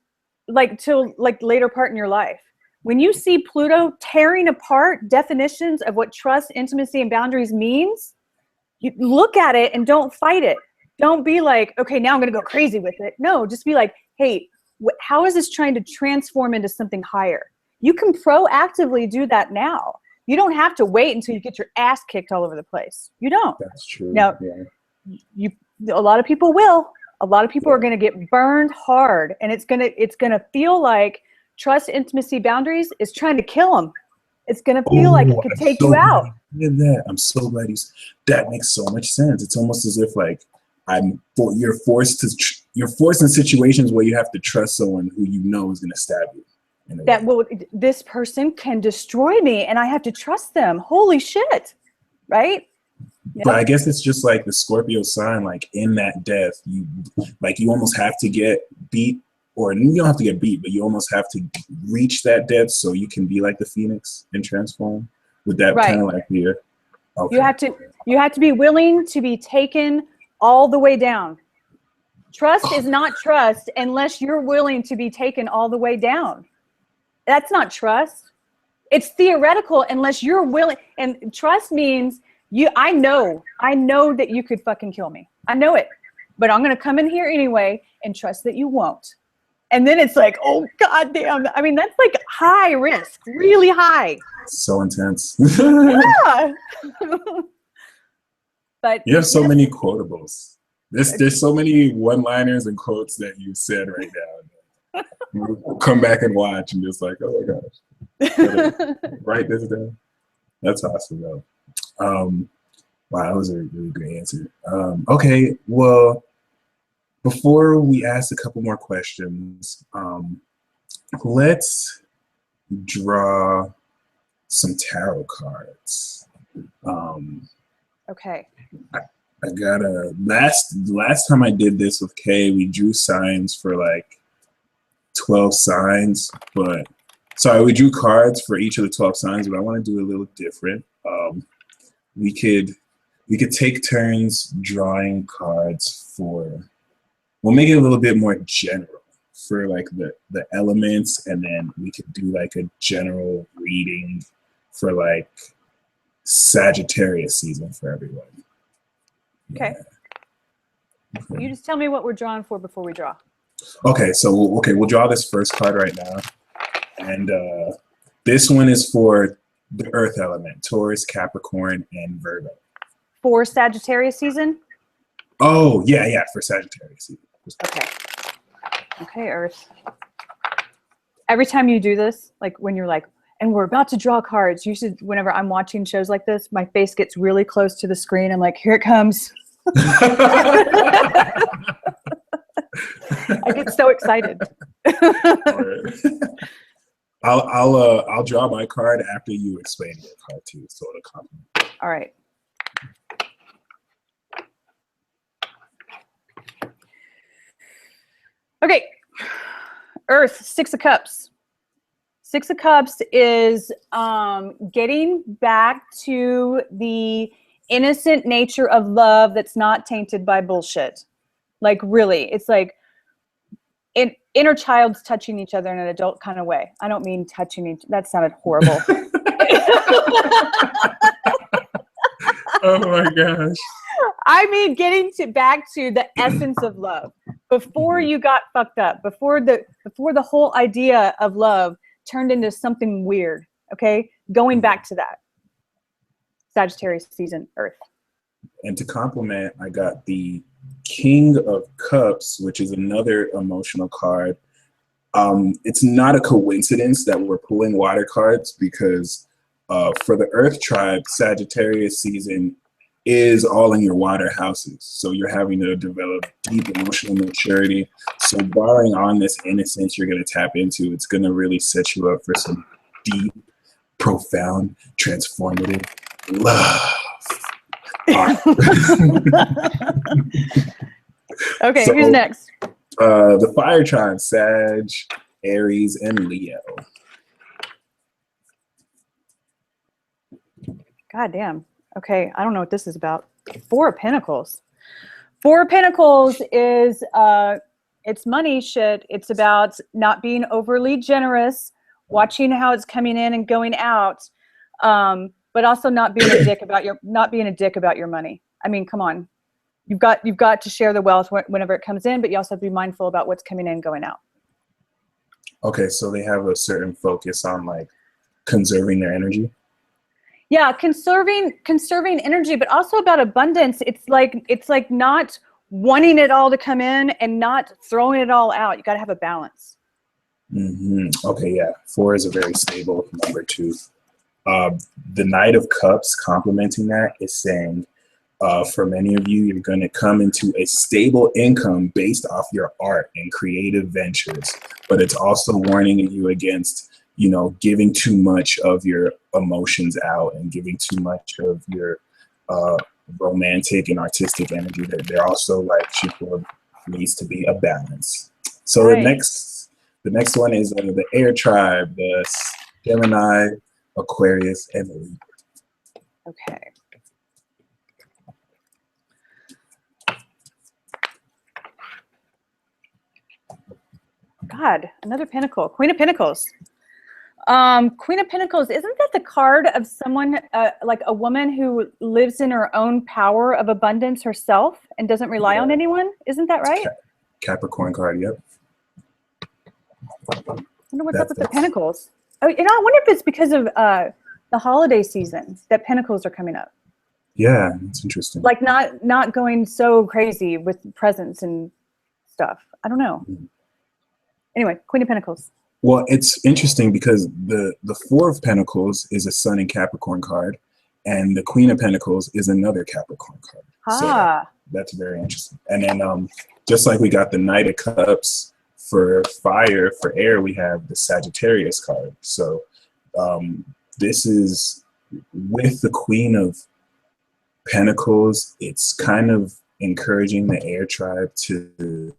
till later part in your life. When you see Pluto tearing apart definitions of what trust, intimacy, and boundaries means, you look at it and don't fight it. Don't be like, okay, now I'm going to go crazy with it. No, just be like, hey, how is this trying to transform into something higher? You can proactively do that now. You don't have to wait until you get your ass kicked all over the place. You don't. That's true. Now, a lot of people will. A lot of people are going to get burned hard, and it's gonna feel like trust, intimacy, boundaries is trying to kill them. It's going to feel like it could take you out. I'm so glad that makes so much sense. It's almost as if like you're forced in situations where you have to trust someone who you know is going to stab you. This person can destroy me and I have to trust them. Holy shit. Right? Yeah. But I guess it's just like the Scorpio sign, like in that death, you almost have to get beat, or you don't have to get beat, but you almost have to reach that death so you can be like the Phoenix and transform. With that kind of like fear. Okay. You have to be willing to be taken all the way down. Trust is not trust unless you're willing to be taken all the way down. That's not trust. It's theoretical unless you're willing. And trust means I know that you could fucking kill me. I know it, but I'm going to come in here anyway and trust that you won't. And then it's like, oh, goddamn. I mean, that's like high risk, really high. So intense. Yeah. But you have so many quotables. There's so many one-liners and quotes that you said right now. We'll come back and watch and just like, oh my gosh, write this down. That's awesome though. Wow, that was a really great answer. Okay, well, before we ask a couple more questions, let's draw some tarot cards. Okay. I got a last time I did this with Kay, we drew signs for like 12 signs, but sorry, we drew cards for each of the 12 signs, but I want to do a little different. We could take turns drawing cards for, we'll make it a little bit more general for like the elements, and then we could do like a general reading for like Sagittarius season for everyone. Okay. Yeah. Okay. You just tell me what we're drawing for before we draw. Okay, so we'll draw this first card right now. And this one is for the earth element, Taurus, Capricorn, and Virgo. For Sagittarius season? Oh, yeah, for Sagittarius season. Okay. Okay, Earth. Every time you do this, like when you're like, and we're about to draw cards, you should, whenever I'm watching shows like this, my face gets really close to the screen. I'm like, here it comes. I get so excited. I'll draw my card after you explain your card too, so it'll compliment. All right. Okay, Earth, Six of Cups. Six of Cups is getting back to the innocent nature of love that's not tainted by bullshit. Like really, it's like inner child's touching each other in an adult kind of way. I don't mean touching each, that sounded horrible. Oh my gosh. I mean getting back to the essence of love. Before you got fucked up, before the whole idea of love turned into something weird, okay? Going back to that. Sagittarius season, Earth. And to complement, I got the King of Cups, which is another emotional card. It's not a coincidence that we're pulling water cards because for the Earth tribe, Sagittarius season is all in your water houses. So you're having to develop deep emotional maturity. So borrowing on this innocence you're going to tap into, it's going to really set you up for some deep, profound, transformative love. Okay, so, who's next? The fire trine, Sag, Aries, and Leo. God damn. Okay, I don't know what this is about. Four of Pentacles. Four of Pentacles is it's money shit. It's about not being overly generous, watching how it's coming in and going out, but also not being a dick about your money. I mean, come on. You've got to share the wealth whenever it comes in, but you also have to be mindful about what's coming in and going out. Okay, so they have a certain focus on like conserving their energy. Yeah, conserving energy, but also about abundance. It's like not wanting it all to come in and not throwing it all out. You got to have a balance. Okay, yeah. 4 is a very stable number too. The Knight of Cups complementing that is saying, for many of you, you're going to come into a stable income based off your art and creative ventures, but it's also warning you against giving too much of your emotions out and giving too much of your romantic and artistic energy. They're also like needs to be a balance. So right. the next one is the air tribe, the Gemini, Aquarius, and Libra. Okay. God, another pentacle. Queen of Pentacles. Queen of Pentacles, isn't that the card of someone, like a woman who lives in her own power of abundance herself and doesn't rely on anyone? Isn't that right? Capricorn card, yep. I wonder what's up with the Pentacles. Oh, I wonder if it's because of the holiday season that Pentacles are coming up. Yeah, it's interesting. Like not going so crazy with presents and stuff. I don't know. Anyway, Queen of Pentacles. Well, it's interesting because the Four of Pentacles is a Sun and Capricorn card, and the Queen of Pentacles is another Capricorn card. Ah. So that's very interesting. And then just like we got the Knight of Cups for fire, for air, we have the Sagittarius card. So this is with the Queen of Pentacles. It's kind of encouraging the air tribe to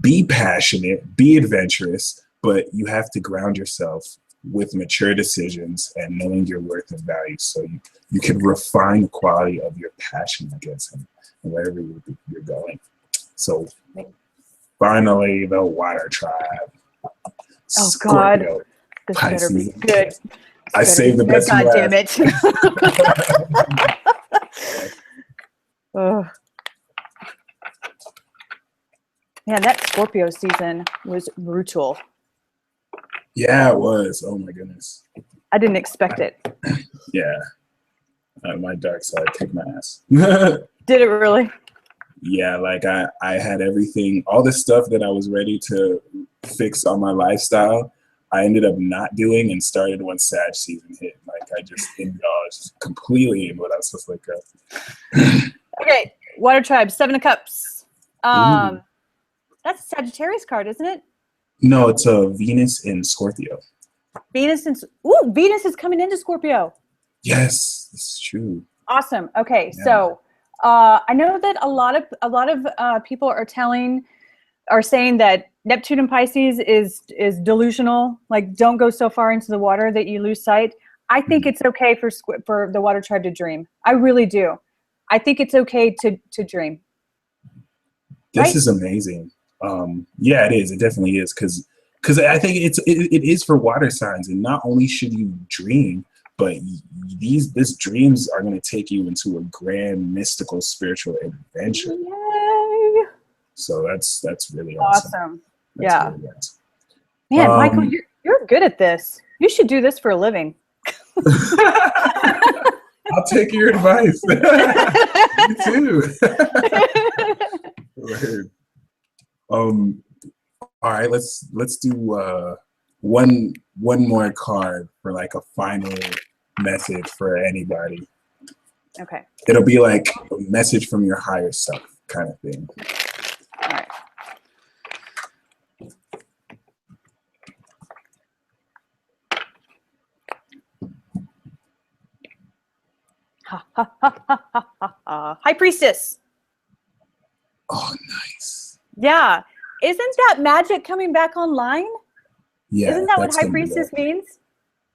be passionate, be adventurous, but you have to ground yourself with mature decisions and knowing your worth and value, so you can refine the quality of your passion against him and wherever you're going. So finally, the water tribe. Oh God, this Pisces, better be good. I saved the best. God damn it. Ugh. Man, that Scorpio season was brutal. Yeah, it was. Oh my goodness. I didn't expect it. Yeah. My dark side kicked my ass. Did it really? Yeah, like I had everything, all the stuff that I was ready to fix on my lifestyle, I ended up not doing and started when Sag season hit. Like I just indulged completely in what I was supposed to look up. Okay, Water Tribe, Seven of Cups. That's a Sagittarius card, isn't it? No, it's a Venus in Scorpio. Venus is coming into Scorpio. Yes, this is true. Awesome. Okay, Yeah. so I know that a lot of people are saying that Neptune and Pisces is delusional. Like, don't go so far into the water that you lose sight. I think it's okay for the Water Tribe to dream. I really do. I think it's okay to dream. This right? is amazing. Yeah, it is. It definitely is, because I think it is for water signs, and not only should you dream, but these dreams are going to take you into a grand mystical spiritual adventure. Yay! So that's really awesome. That's Yeah. really awesome. Man, Michael, you're good at this. You should do this for a living. I'll take your advice. You too. Word. All right, let's do one more card for like a final message for anybody. Okay. It'll be like a message from your higher self kind of thing. All right. High Priestess. Oh, nice. Yeah. Isn't that magic coming back online? Yeah. Isn't that what High Priestess means?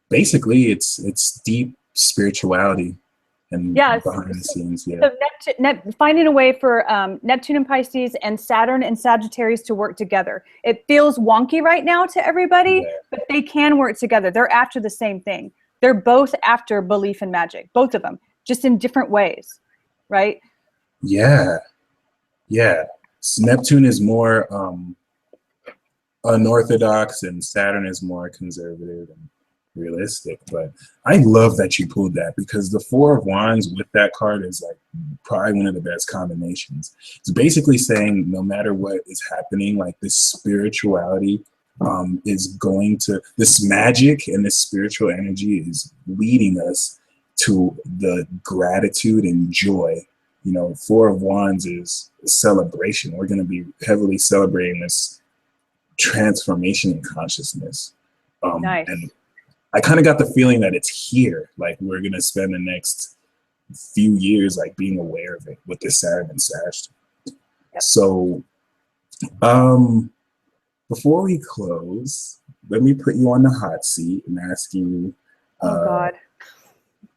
Basically, it's deep spirituality and behind the scenes. Yeah. So finding a way for Neptune and Pisces and Saturn and Sagittarius to work together. It feels wonky right now to everybody, but they can work together. They're after the same thing. They're both after belief in magic, both of them, just in different ways, right? Yeah. Yeah. So Neptune is more unorthodox and Saturn is more conservative and realistic. But I love that you pulled that, because the Four of Wands with that card is like probably one of the best combinations. It's basically saying no matter what is happening, like this spirituality is going to, this magic and this spiritual energy is leading us to the gratitude and joy. You know, Four of Wands is a celebration. We're going to be heavily celebrating this transformation in consciousness. Nice. And I kind of got the feeling that it's here. Like we're going to spend the next few years like being aware of it with the Saturn and Sag. Yep. So before we close, let me put you on the hot seat and ask you God.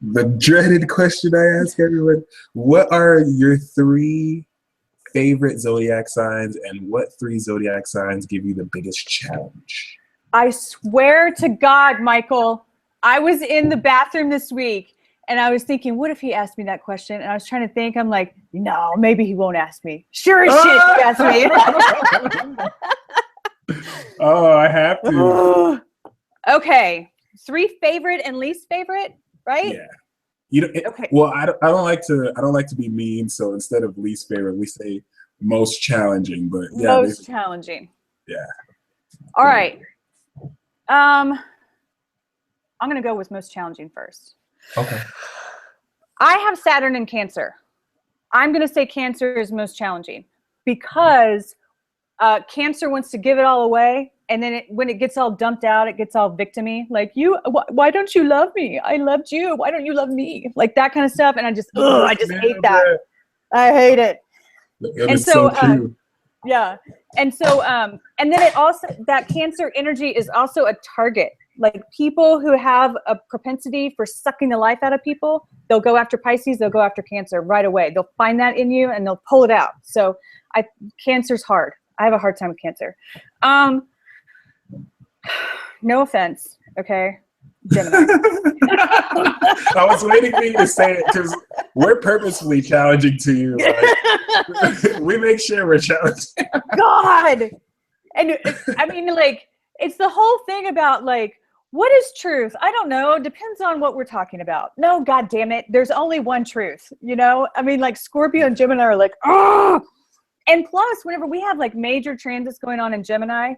The dreaded question I ask everyone. What are your 3 favorite zodiac signs, and what 3 zodiac signs give you the biggest challenge? I swear to God, Michael, I was in the bathroom this week and I was thinking, what if he asked me that question? And I was trying to think, I'm like, no, maybe he won't ask me. Sure as shit, he asked me. Oh, I have to. Okay. 3 favorite and least favorite, right? Yeah. You know, okay. Well, I don't like to be mean, so instead of least favorite, we say most challenging. But yeah, most challenging. Yeah. All right. I'm going to go with most challenging first. Okay. I have Saturn in Cancer. I'm going to say Cancer is most challenging because Cancer wants to give it all away. And then when it gets all dumped out, it gets all victim-y. Like, why don't you love me? I loved you. Why don't you love me? Like that kind of stuff. And I just hate that. I hate it. That is so cute. Yeah. And so, and then it also, that Cancer energy is also a target. Like people who have a propensity for sucking the life out of people, they'll go after Pisces, they'll go after Cancer right away. They'll find that in you and they'll pull it out. So Cancer's hard. I have a hard time with Cancer. No offense, okay? Gemini. I was waiting for you to say it because we're purposefully challenging to you. Like, we make sure we're challenging. God! And I mean, like, it's the whole thing about, like, what is truth? I don't know. Depends on what we're talking about. No, God damn it. There's only one truth, you know? I mean, like, Scorpio and Gemini are like, oh! And plus, whenever we have, like, major transits going on in Gemini,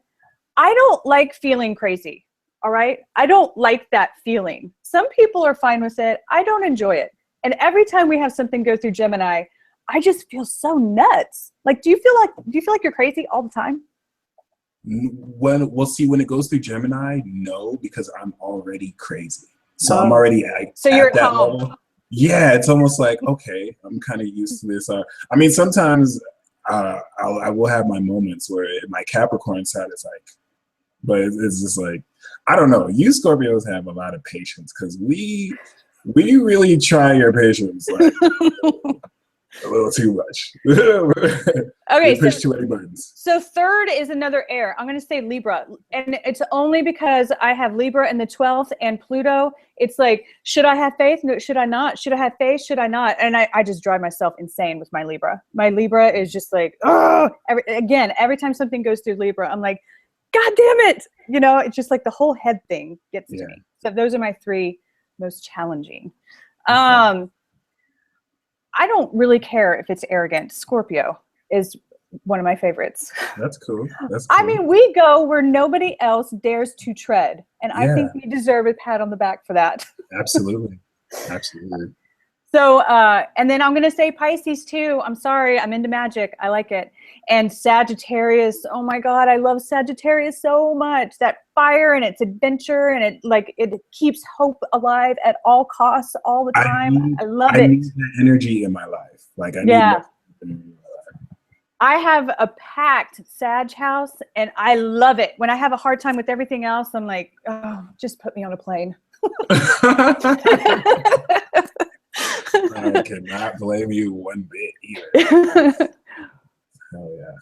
I don't like feeling crazy. All right. I don't like that feeling. Some people are fine with it. I don't enjoy it. And every time we have something go through Gemini, I just feel so nuts. Like, do you feel like you're crazy all the time? When it goes through Gemini, no, because I'm already crazy. So I'm already at you're at that home. level. Yeah. It's almost like, okay, I'm kind of used to this. I mean, sometimes I will have my moments where my Capricorn side is like, but it's just like, I don't know. You Scorpios have a lot of patience because we really try your patience like a little too much. Okay, push too many buttons. So third is another air. I'm going to say Libra, and it's only because I have Libra in the 12th and Pluto. It's like, should I have faith? No, should I not? Should I have faith? Should I not? And I just drive myself insane with my Libra. My Libra is just like, oh, every time something goes through Libra, I'm like, God damn it. You know, it's just like the whole head thing gets to me. So those are my three most challenging. I don't really care if it's arrogant. Scorpio is one of my favorites. That's cool. That's cool. I mean, we go where nobody else dares to tread. And I think we deserve a pat on the back for that. Absolutely. Absolutely. So, and then I'm going to say Pisces too. I'm sorry. I'm into magic. I like it. And Sagittarius. Oh my God. I love Sagittarius so much. That fire and its adventure and it keeps hope alive at all costs all the time. I love it. I need that energy in my life. Like I need that energy in my life. I have a packed Sag house and I love it. When I have a hard time with everything else, I'm like, oh, just put me on a plane. I cannot blame you one bit either. Hell yeah.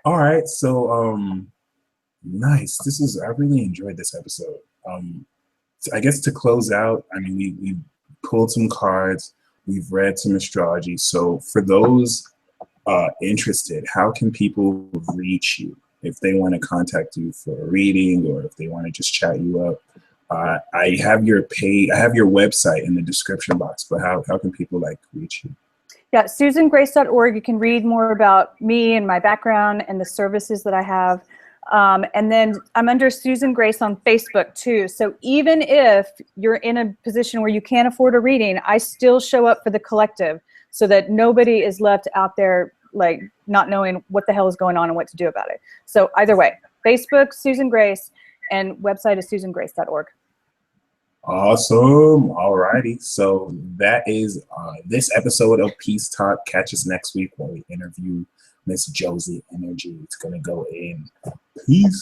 All right. So nice. I really enjoyed this episode. I guess to close out, I mean, we pulled some cards, we've read some astrology. So for those interested, how can people reach you if they want to contact you for a reading or if they want to just chat you up? I have your website in the description box, but how can people reach you? Yeah, SusanGrace.org. You can read more about me and my background and the services that I have. And then I'm under Susan Grace on Facebook too. So even if you're in a position where you can't afford a reading, I still show up for the collective so that nobody is left out there like not knowing what the hell is going on and what to do about it. So either way, Facebook, Susan Grace, and website is SusanGrace.org. Awesome. All righty. So that is this episode of Peace Talk. Catch us next week when we interview Miss Josie Energy. It's going to go in. Peace.